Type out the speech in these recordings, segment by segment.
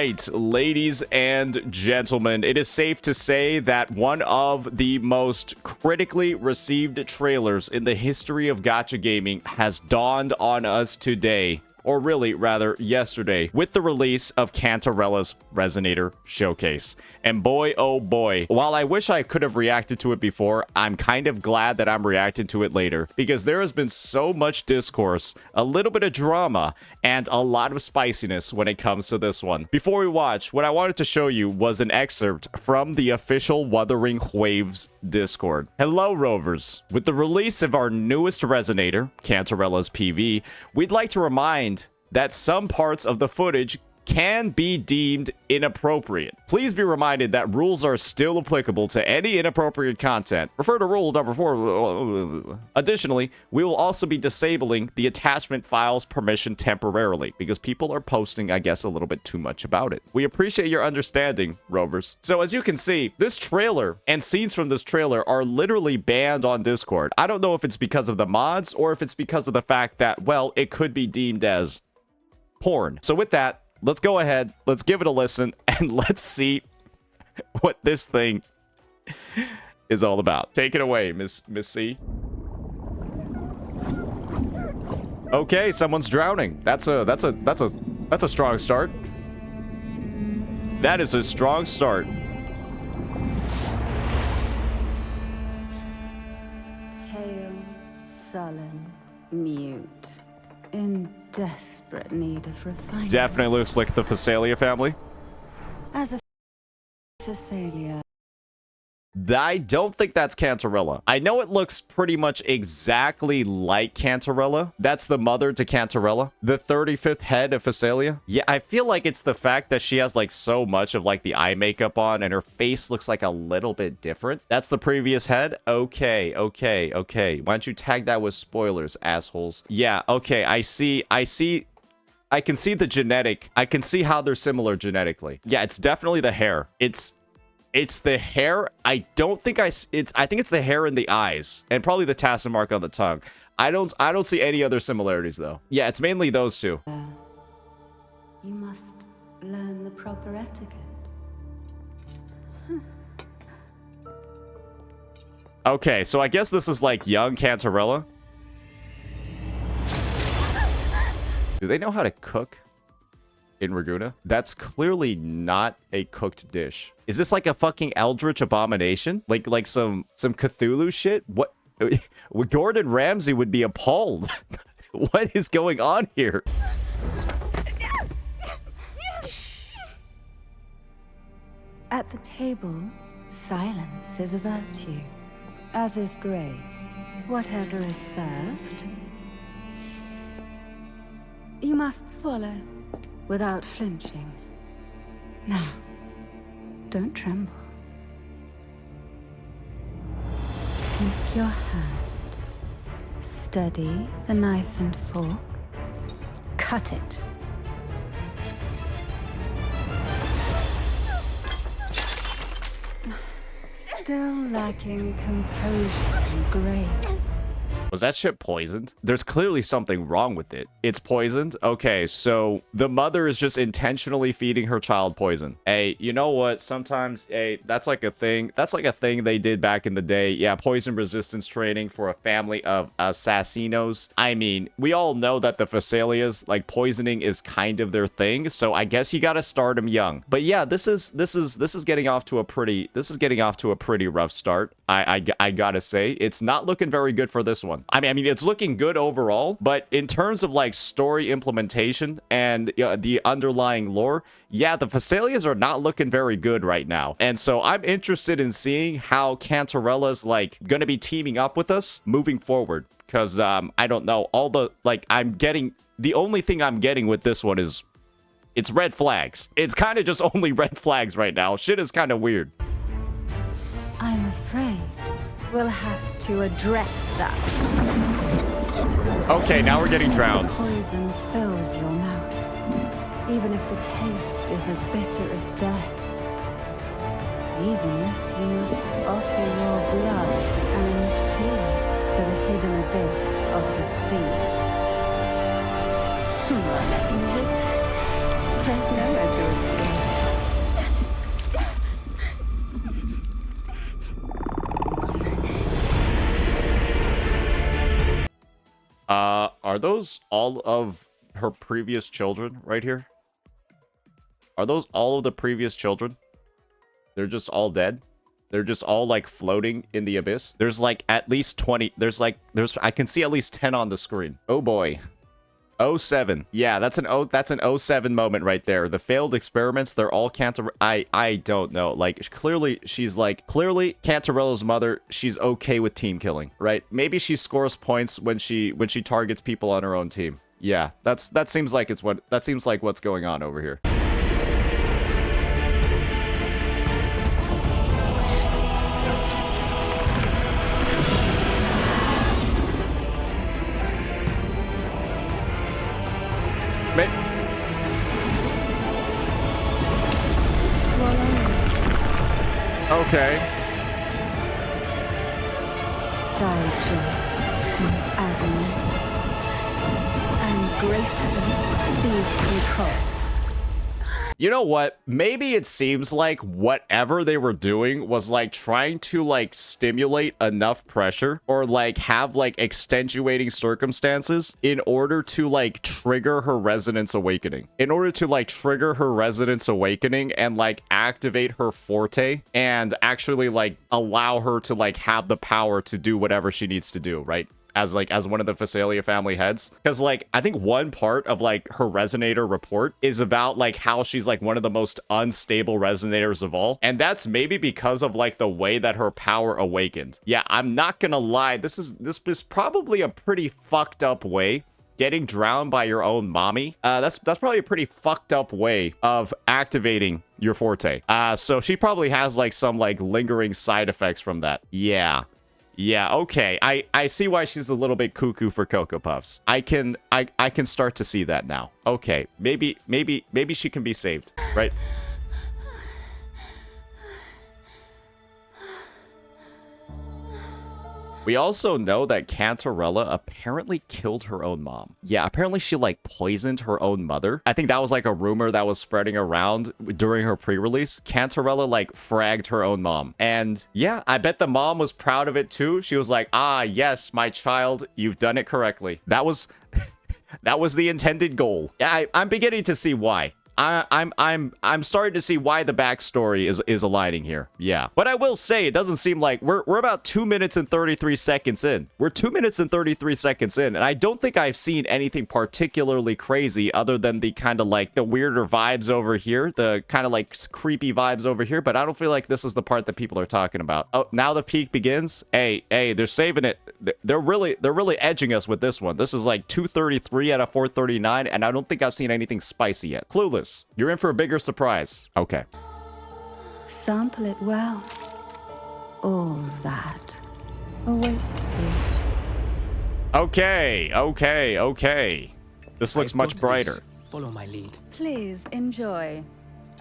right, ladies and gentlemen, it is safe to say that one of the most critically received trailers in the history of Gacha Gaming has dawned on us today. Or really, rather, yesterday, with the release of Cantarella's Resonator Showcase. And boy, oh boy, while I wish I could have reacted to it before, I'm kind of glad that I'm reacting to it later, because there has been so much discourse, a little bit of drama, and a lot of spiciness when it comes to this one. Before we watch, what I wanted to show you was an excerpt from the official Wuthering Waves Discord. Hello, Rovers. With the release of our newest Resonator, Cantarella's PV, we'd like to remind that some parts of the footage can be deemed inappropriate. Please be reminded that rules are still applicable to any inappropriate content. Refer to rule number 4. Additionally, we will also be disabling the attachment files permission temporarily because people are posting, I guess, a little bit too much about it. We appreciate your understanding, Rovers. So as you can see, this trailer and scenes from this trailer are literally banned on Discord. I don't know if it's because of the mods or if it's because of the fact that, well, it could be deemed as porn. So with that, let's go ahead, let's give it a listen, and let's see what this thing is all about. Take it away, Miss C. Okay, someone's drowning. That's a strong start. That is a strong start. Pale, sullen, mute, in desperate need of refinement. Definitely looks like the Facelia family. As a Facelia. I don't think that's Cantarella. I know it looks pretty much exactly like Cantarella. That's the mother to Cantarella. The 35th head of Facelia. Yeah, I feel like it's the fact that she has like so much of like the eye makeup on and her face looks like a little bit different. That's the previous head. Okay. Why don't you tag that with spoilers, assholes? Yeah, okay, I can see the genetic. I can see how they're similar genetically. Yeah, it's definitely the hair. It's the hair. I think it's the hair in the eyes and probably the tassel mark on the tongue. I don't see any other similarities though. Yeah, it's mainly those two. You must learn the proper etiquette. Okay, so I guess this is like young Cantarella. Do they know how to cook in Raguna? That's clearly not a cooked dish. Is this like a fucking eldritch abomination? Like some Cthulhu shit? What? Gordon Ramsay would be appalled. What is going on here? At the table, silence is a virtue, as is grace. Whatever is served, you must swallow without flinching. Now, don't tremble. Take your hand, steady the knife and fork, cut it. Still lacking composure and grace. Was that shit poisoned? There's clearly something wrong with it. It's poisoned? Okay, so the mother is just intentionally feeding her child poison. Hey, you know what? Sometimes, hey, that's like a thing. That's like a thing they did back in the day. Yeah, poison resistance training for a family of assassinos. I mean, we all know that the Facelias, like, poisoning is kind of their thing, so I guess you gotta start them young. But yeah, this is getting off to a pretty rough start. I gotta say, it's not looking very good for this one. I mean, it's looking good overall, but in terms of like story implementation and the underlying lore, yeah, the Facelias are not looking very good right now. And so I'm interested in seeing how Cantarella's like gonna be teaming up with us moving forward. Because I don't know, the only thing I'm getting with this one is it's red flags. It's kind of just only red flags right now. Shit is kind of weird. I'm afraid we'll have to address that. Okay, now we're getting drowned. Poison fills your mouth, even if the taste is as bitter as death. Even if you must offer your blood and tears to the hidden abyss of the sea. There's nowhere to escape. Are those all of her previous children right here? Are those all of the previous children? They're just all dead? They're just all like floating in the abyss? There's like at least 20. I can see at least 10 on the screen. Oh boy. 07. Yeah, that's an 07 moment right there. The failed experiments, they're all I don't know. Like, clearly Cantarella's mother, she's okay with team killing, right? Maybe she scores points when she targets people on her own team. Yeah, that seems like what's going on over here. Okay. Digest in agony and gracefully seize control. You know what? Maybe it seems like whatever they were doing was like trying to like stimulate enough pressure or like have like extenuating circumstances in order to like trigger her resonance awakening. In order to like trigger her resonance awakening and like activate her forte and actually like allow her to like have the power to do whatever she needs to do, right? As one of the Facelia family heads. Because like I think one part of like her resonator report is about like how she's like one of the most unstable resonators of all, and that's maybe because of like the way that her power awakened. Yeah, I'm not gonna lie, this is probably a pretty fucked up way. Getting drowned by your own mommy, that's probably a pretty fucked up way of activating your forte. So she probably has like some like lingering side effects from that. Yeah, okay. I see why she's a little bit cuckoo for Cocoa Puffs. I can start to see that now. Okay, maybe she can be saved, right? We also know that Cantarella apparently killed her own mom. Yeah, apparently she like poisoned her own mother. I think that was like a rumor that was spreading around during her pre-release. Cantarella like fragged her own mom. And yeah, I bet the mom was proud of it too. She was like, ah, yes, my child, you've done it correctly. That was the intended goal. Yeah, I'm beginning to see why. I'm starting to see why the backstory is aligning here. Yeah. But I will say, it doesn't seem like we're about 2 minutes and 33 seconds in. We're 2 minutes and 33 seconds in, and I don't think I've seen anything particularly crazy other than the kind of like the weirder vibes over here, the kind of like creepy vibes over here, but I don't feel like this is the part that people are talking about. Oh, now the peak begins. Hey, they're saving it. They're really edging us with this one. This is like 233 out of 439, and I don't think I've seen anything spicy yet. Clueless. You're in for a bigger surprise. Okay. Sample it well. All that awaits you. Okay. This looks much brighter. Follow my lead. Please enjoy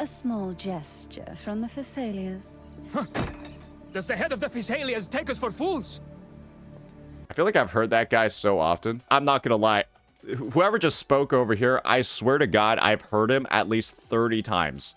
a small gesture from the Facelias. Huh. Does the head of the Facelias take us for fools? I feel like I've heard that guy so often. I'm not gonna lie. Whoever just spoke over here, I swear to God, I've heard him at least 30 times.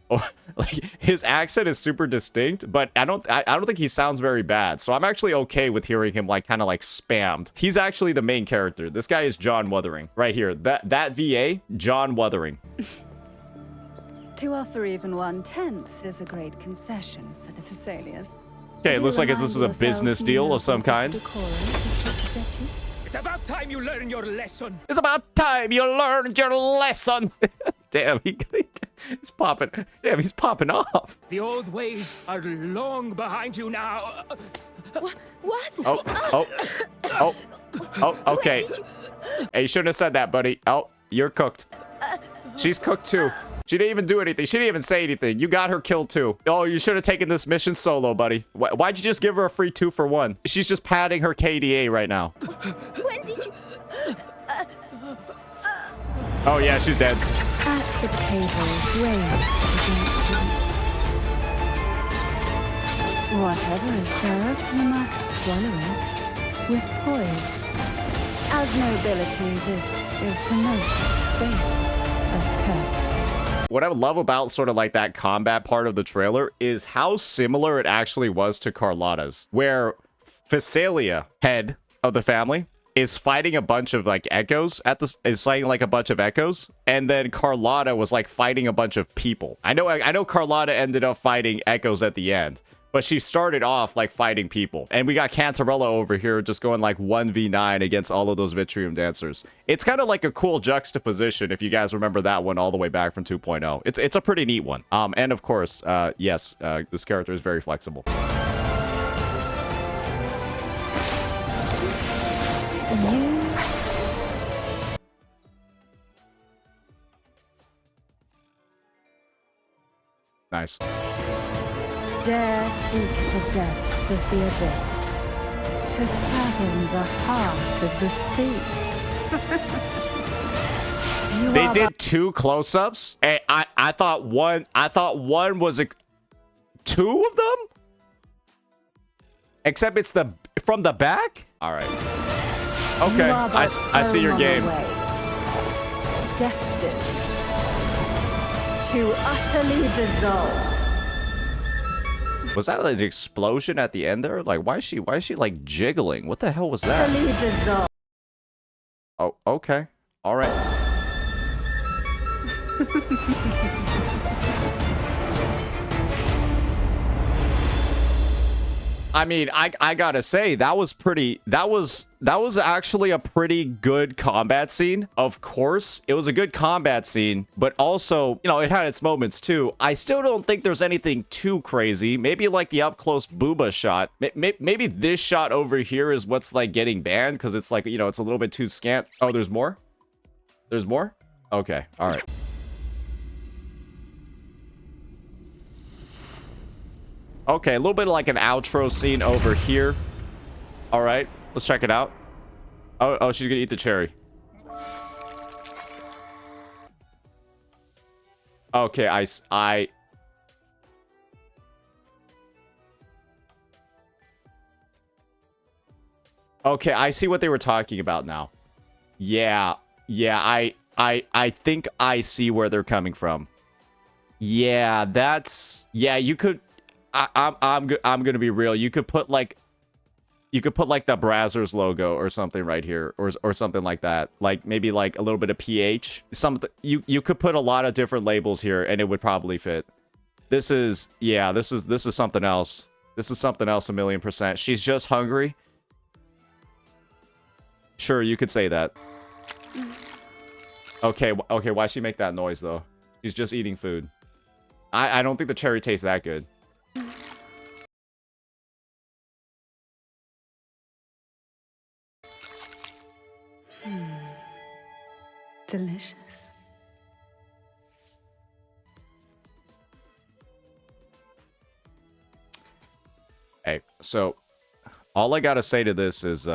Oh, like his accent is super distinct, but I don't think he sounds very bad. So I'm actually okay with hearing him like kind of like spammed. He's actually the main character. This guy is John Wuthering right here. That VA, John Wuthering. To offer even 1/10 is a great concession for the Facelias. Okay, it looks like this is a business deal of some kind. It's about time you learn your lesson. It's about time you learned your lesson. Damn, he's popping. Damn, he's popping off. The old ways are long behind you now. What? Oh, okay. Hey, you shouldn't have said that, buddy. Oh, you're cooked. She's cooked too. She didn't even do anything. She didn't even say anything. You got her killed too. Oh, you should have taken this mission solo, buddy. Why'd you just give her a free 2-for-1? She's just padding her KDA right now. When did you... Oh yeah, she's dead. At the table, grace against you. Whatever is served, you must swallow it with poise. As nobility, this is the most basic of courtesies. What I love about sort of like that combat part of the trailer is how similar it actually was to Carlotta's, where Facelia, head of the family, is fighting a bunch of like echoes is fighting like a bunch of echoes, and then Carlotta was like fighting a bunch of people. I know Carlotta ended up fighting echoes at the end, but she started off like fighting people. And we got Cantarella over here just going like 1v9 against all of those Vitrium dancers. It's kind of like a cool juxtaposition if you guys remember that one all the way back from 2.0. It's a pretty neat one. And of course, yes, this character is very flexible. Nice. Dare seek the depths of the abyss to fathom the heart of the sea. They did 2 close-ups. I thought one was two of them. Except it's from the back. All right. Okay, I see your game. Destined to utterly dissolve. Was that like an explosion at the end there? Like, why is she like jiggling? What the hell was that? Utterly dissolve. Oh, okay. All right. I mean, I gotta say, that was actually a pretty good combat scene. Of course, it was a good combat scene, but also, you know, it had its moments too. I still don't think there's anything too crazy. Maybe like the up-close booba shot. Maybe this shot over here is what's like getting banned because it's like, you know, it's a little bit too scant. Oh, there's more? There's more? Okay, all right. Okay, a little bit like an outro scene over here. All right, let's check it out. Oh, she's gonna eat the cherry. Okay, okay, I see what they were talking about now. Yeah, I think I see where they're coming from. Yeah, yeah, you could. I'm gonna be real. You could put like the Brazzers logo or something right here, or something like that. Like maybe like a little bit of PH. Something you could put a lot of different labels here, and it would probably fit. This is something else. This is something else 1,000,000%. She's just hungry. Sure, you could say that. Okay, why'd she make that noise though? She's just eating food. I don't think the cherry tastes that good. Delicious. Hey, so all I gotta say to this is,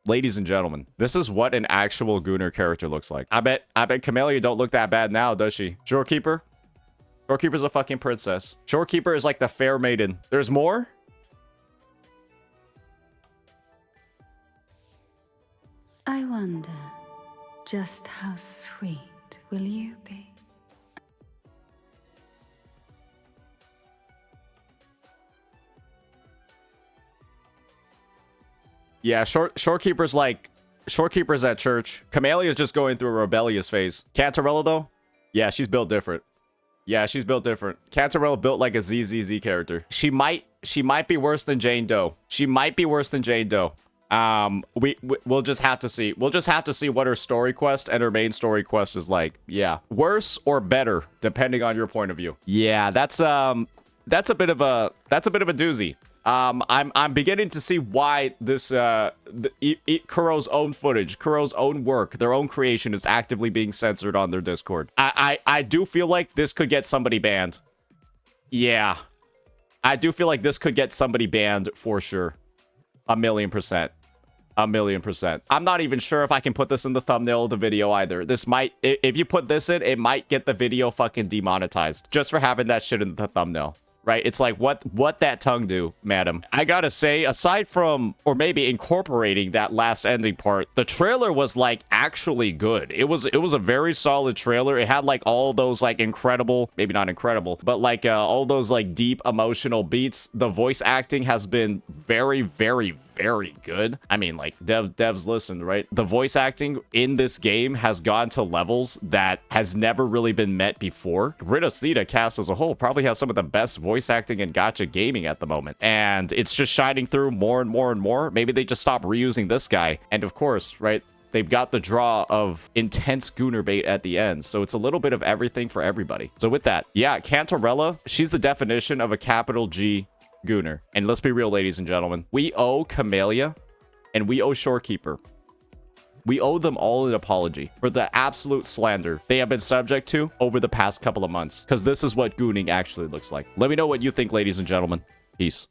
ladies and gentlemen, this is what an actual Gooner character looks like. I bet Camellia don't look that bad now, does she? Shorekeeper? Shorekeeper's a fucking princess. Shorekeeper is like the fair maiden. There's more? I wonder, just how sweet will you be? Yeah, Shorekeeper's at church. Camellia's just going through a rebellious phase. Cantarella though? Yeah, she's built different. Yeah, she's built different. Cantarella built like a ZZZ character. She might be worse than Jane Doe. She might be worse than Jane Doe. We'll just have to see. We'll just have to see what her story quest and her main story quest is like. Yeah, worse or better depending on your point of view. Yeah, that's a bit of a doozy. I'm beginning to see why this Kuro's own footage, Kuro's own work, their own creation is actively being censored on their Discord. I do feel like this could get somebody banned. Yeah. I do feel like this could get somebody banned for sure. 1,000,000%. 1,000,000%. I'm not even sure if I can put this in the thumbnail of the video either. This might, if you put this in, it might get the video fucking demonetized just for having that shit in the thumbnail. Right? It's like, what that tongue do, madam? I gotta say, aside from, or maybe incorporating that last ending part, the trailer was like actually good. It was a very solid trailer. It had like all those like incredible, maybe not incredible, but like all those like deep emotional beats. The voice acting has been very, very, very good. I mean, like, devs listened, right? The voice acting in this game has gone to levels that has never really been met before. Ritosita cast as a whole probably has some of the best voice acting in Gacha Gaming at the moment. And it's just shining through more and more and more. Maybe they just stop reusing this guy. And of course, right, they've got the draw of intense gooner bait at the end. So it's a little bit of everything for everybody. So with that, yeah, Cantarella, she's the definition of a capital G gooner. And let's be real, ladies and gentlemen. We owe Camellia and we owe Shorekeeper. We owe them all an apology for the absolute slander they have been subject to over the past couple of months. Because this is what gooning actually looks like. Let me know what you think, ladies and gentlemen. Peace.